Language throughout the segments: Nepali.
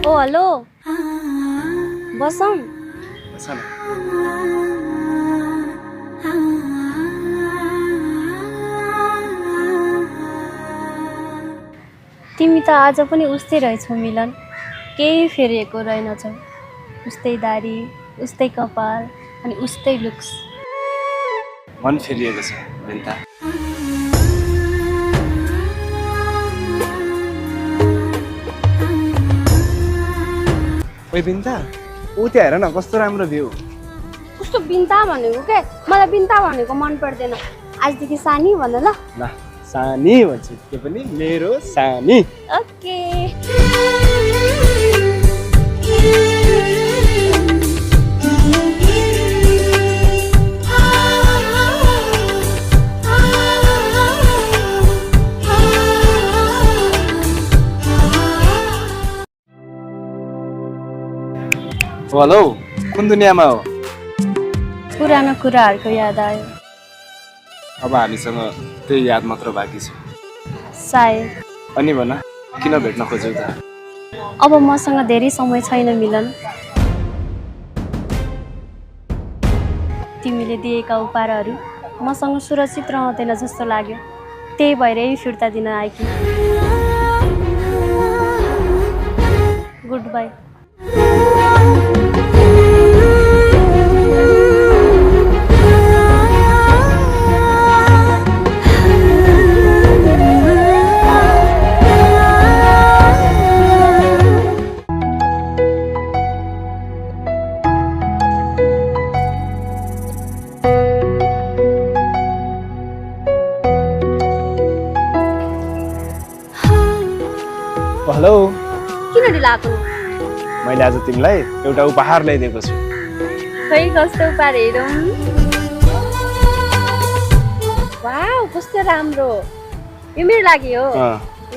ओ हेलो बसौँ तिमी त आज पनि उस्तै रहेछौ मिलन केही फेरिएको रहेनछौ उस्तै दारी उस्तै कपाल अनि उस्तै लुक्स मन फेरिएको छ बिन्ता ओइ बिन्ता ऊ त्यहाँ हेर न कस्तो राम्रो भ्यू कस्तो बिन्ता भनेको के मलाई बिन्ता भनेको मन पर्दैन आजदेखि सानी भन ल ल सानी भन्छु त्यो पनि मेरो सानी ओके हेलो कुन दुनियाँमा हो पुरानो कुराहरूको याद आयो अब हामीसँग त्यही याद मात्र बाँकी छ सायद अनि भन किन भेट्न खोज्यौ त अब मसँग धेरै समय छैन मिलन तिमीले दिएका उपहारहरू मसँग सुरक्षित रहँदैन जस्तो लाग्यो त्यही भएर यही फिर्ता दिन आएकी गुड बाई हेलो किन ढिला आएको मैले आज तिमीलाई एउटा उपहार ल्याइदिएको छु खै कस्तो उपहार हेरौँ वाउ कस्तो राम्रो यो मेरो लागि हो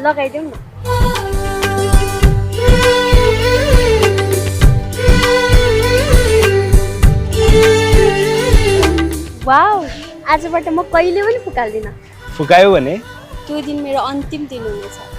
लगाइदेऊ न वाउ आजबाट म कहिले पनि फुकाल्दिनँ फुकायो भने त्यो दिन मेरो अन्तिम दिन हुनेछ